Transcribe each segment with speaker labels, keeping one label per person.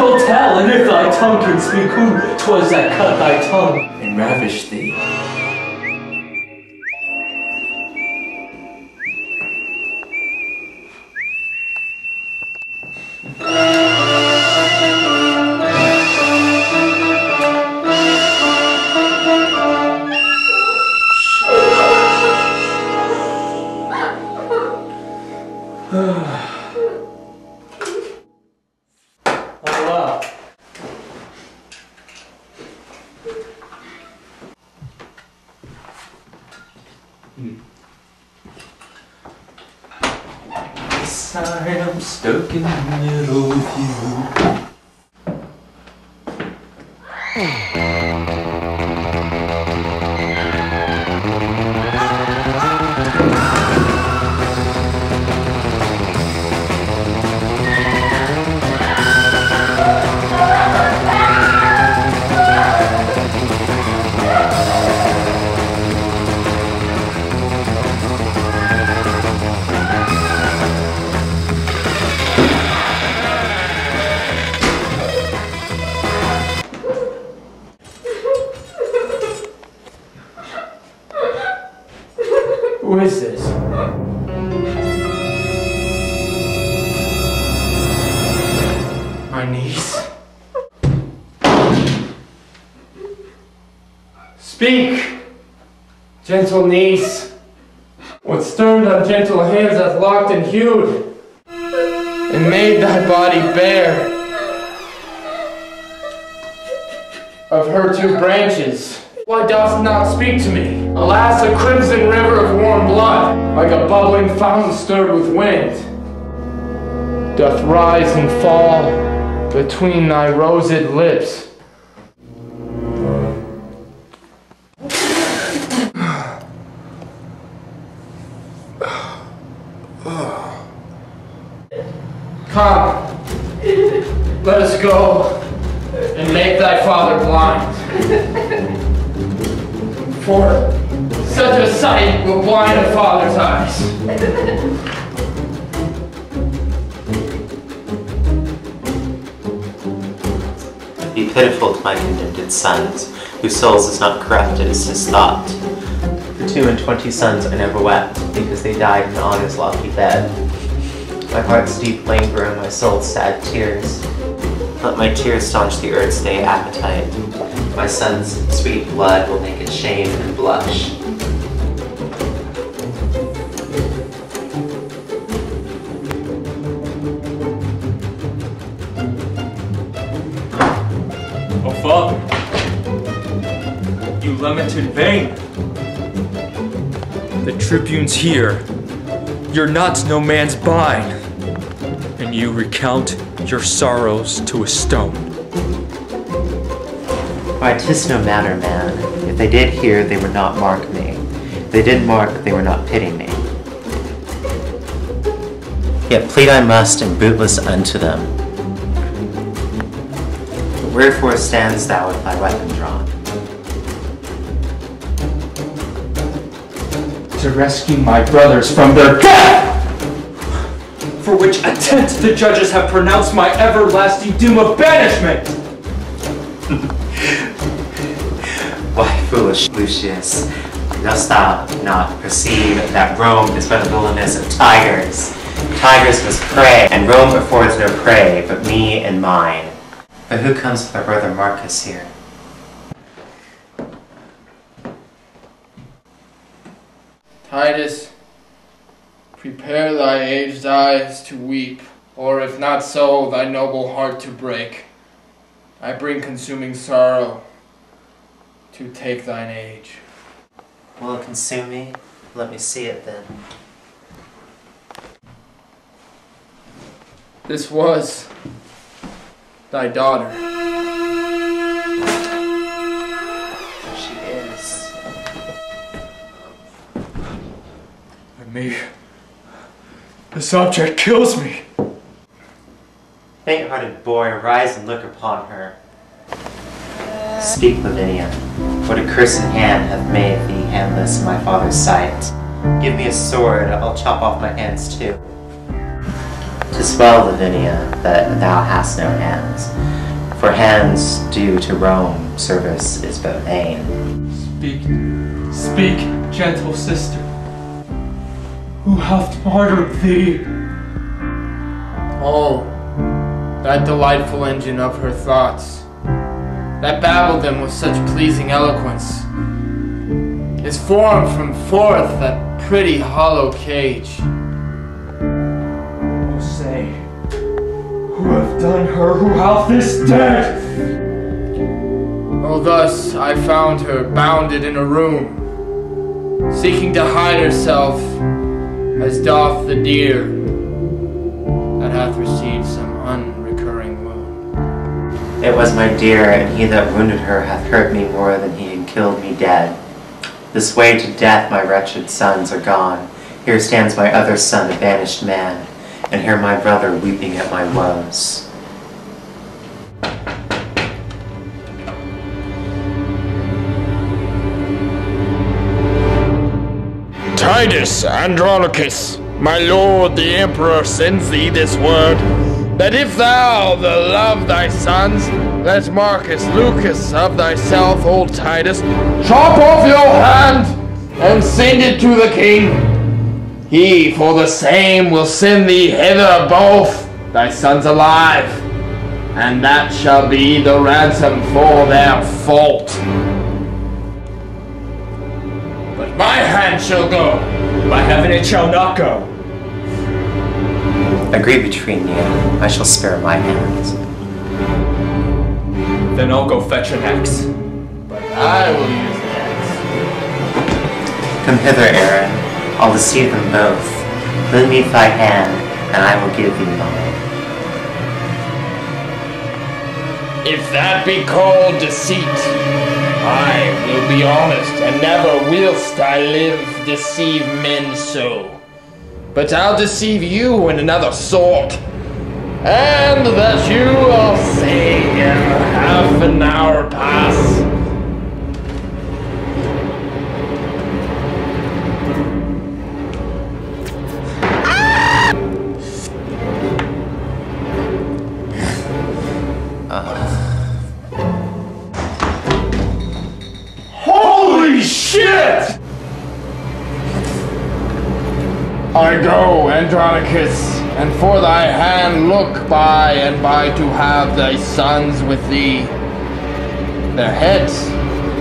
Speaker 1: will tell, and if thy tongue can speak, who 'twas that cut thy tongue and ravished thee. I'm stuck in the middle with you. Who is this? My niece? Speak, gentle niece. What stern ungentle hands hath locked and hewed, and made thy body bare of her two branches? Why dost not speak to me? Alas, a crimson river of warm blood, like a bubbling fountain stirred with wind, doth rise and fall between thy rosed lips. Come, let us go and make thy father blind. For such a sight will blind a father's eyes.
Speaker 2: Be pitiful to my condemned sons, whose souls is not corrupted as his thought. For 22 sons I never wept, because they died in honor's lofty bed. My heart's deep languor and my soul's sad tears. Let my tears staunch the earth's day appetite. My son's sweet blood will make it shame and blush.
Speaker 1: Oh, Father, you lament in vain. The tribune's here. You're not no man's bine, and you recount your sorrows to a stone.
Speaker 2: Why, 'tis no matter, man. If they did hear, they would not mark me. If they did mark, they would not pity me. Yet plead I must, and bootless unto them. But wherefore standst thou with thy weapon drawn?
Speaker 1: To rescue my brothers from their death! For which attempt the judges have pronounced my everlasting doom of banishment!
Speaker 2: Why, foolish Lucius, dost thou not perceive that Rome is but the wilderness of tigers? Tigers must prey, and Rome affords no prey but me and mine. But who comes with our brother Marcus here?
Speaker 3: Titus, prepare thy aged eyes to weep, or if not so, thy noble heart to break. I bring consuming sorrow to take thine age.
Speaker 2: Will it consume me? Let me see it then.
Speaker 3: This was thy daughter.
Speaker 2: There she is.
Speaker 1: Me. This object kills me.
Speaker 2: Faint-hearted boy, arise and look upon her. Speak, Lavinia. What accursed hand hath made thee handless in my father's sight? Give me a sword, I'll chop off my hands too. 'Tis well, Lavinia, that thou hast no hands, for hands due to Rome service is but vain.
Speaker 4: Speak, gentle sister. Who hath martyred thee?
Speaker 3: Oh, that delightful engine of her thoughts, that babbled them with such pleasing eloquence, is formed from forth that pretty hollow cage.
Speaker 4: Oh, say, who hath done her, who hath this dead?
Speaker 3: Oh, thus I found her bounded in a room, seeking to hide herself as doth the deer that hath received some unrecurring wound.
Speaker 2: It was my dear, and he that wounded her hath hurt me more than he had killed me dead. This way to death my wretched sons are gone. Here stands my other son, a banished man, and here my brother weeping at my woes.
Speaker 1: Titus Andronicus, my lord the emperor sends thee this word, that if thou love thy sons, let Marcus Lucas of thyself, old Titus, chop off your hand and send it to the king. He for the same will send thee hither both thy sons alive, and that shall be the ransom for their fault. But my hand shall go.
Speaker 4: By heaven it shall not go.
Speaker 2: Agree between you, I shall spare my hands.
Speaker 4: Then I'll go fetch an axe.
Speaker 3: But I will use the axe.
Speaker 2: Come hither, Aaron. I'll deceive them both. Lend me thy hand, and I will give thee mine.
Speaker 1: If that be called deceit, I will be honest, and never whilst I live deceive men so. But I'll deceive you in another sort, and that you will say in half an hour pass. Holy shit! I go, Andronicus, and for thy hand look by and by to have thy sons with thee. Their heads,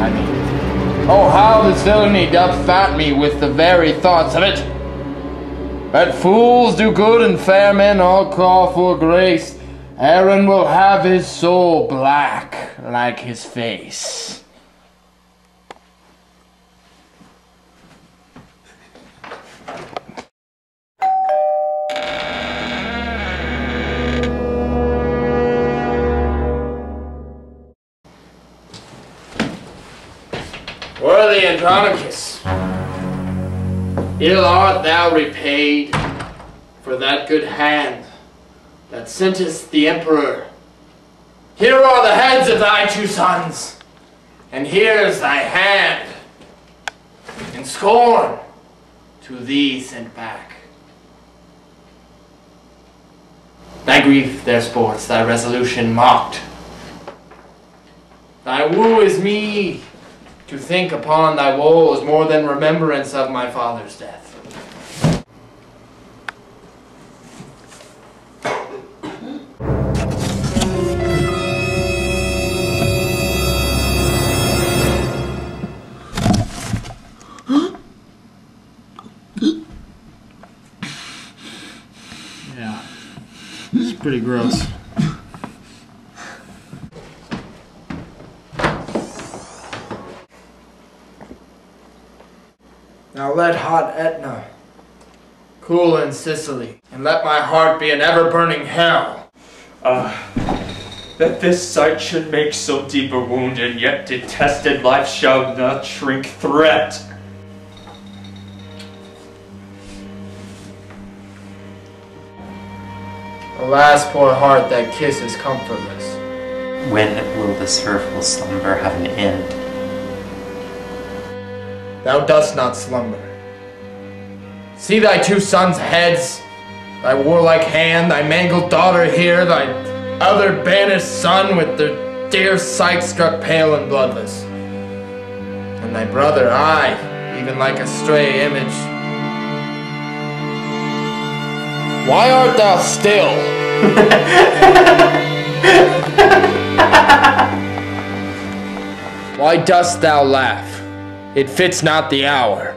Speaker 1: I mean. Oh, how this villainy doth fat me with the very thoughts of it. But fools do good and fair men all call for grace. Aaron will have his soul black like his face. Worthy Andronicus, ill art thou repaid for that good hand that sentest the emperor. Here are the heads of thy two sons, and here's thy hand, in scorn to thee sent back. Thy grief their sports, thy resolution mocked. Thy woe is me, to think upon thy woes more than remembrance of my father's death. Yeah, it's pretty gross. Now let hot Etna cool in Sicily, and let my heart be an ever-burning hell.
Speaker 4: That this sight should make so deep a wound, and yet detested life shall not shrink threat.
Speaker 3: Alas, poor heart, that kiss is comfortless.
Speaker 2: When will this fearful slumber have an end?
Speaker 3: Thou dost not slumber. See thy two sons' heads, thy warlike hand, thy mangled daughter here, thy other banished son with their dear sight struck pale and bloodless. And thy brother, I, even like a stray image. Why art thou still? Why dost thou laugh? It fits not the hour.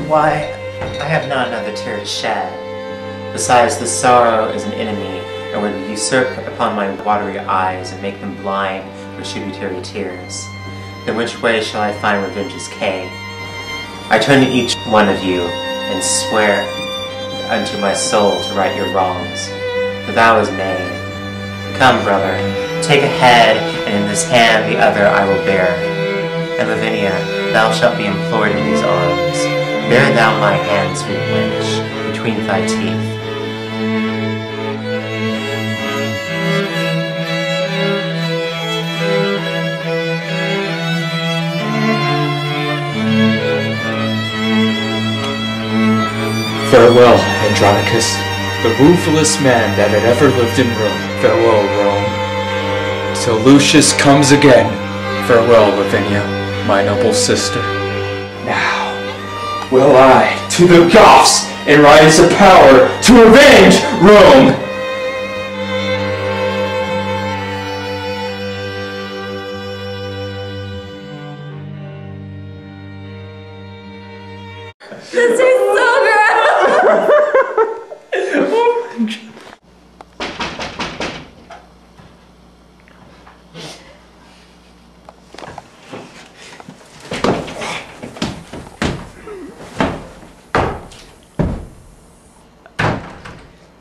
Speaker 2: Why, I have not another tear to shed. Besides, the sorrow is an enemy, and would usurp upon my watery eyes and make them blind with tributary tears. Then which way shall I find revenge's cay? I turn to each one of you, and swear unto my soul to right your wrongs. The vow is made. Come, brother, take a head, and in this hand the other I will bear. And Lavinia, thou shalt be implored in these arms. Bear thou my hand, sweet wench, between thy teeth.
Speaker 4: Farewell, Andronicus, the ruthless man that had ever lived in Rome. Farewell, Rome. Till Lucius comes again. Farewell, Lavinia, my noble sister. Now, will I to the Goths and rise to power to avenge Rome!
Speaker 5: This is so gross!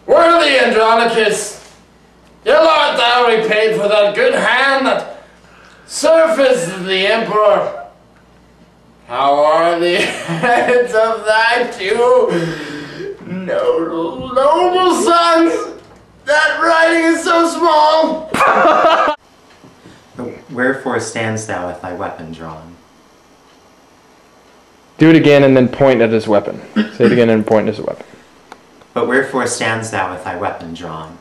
Speaker 3: Worthy Andronicus, ill art thou repaid for that good hand that surfaced the emperor. How are the heads of thy two noble sons? That writing is so small.
Speaker 2: But wherefore standst thou with thy weapon drawn?
Speaker 3: Do it again and then point at his weapon. Say it again and point at his weapon.
Speaker 2: But wherefore standst thou with thy weapon drawn?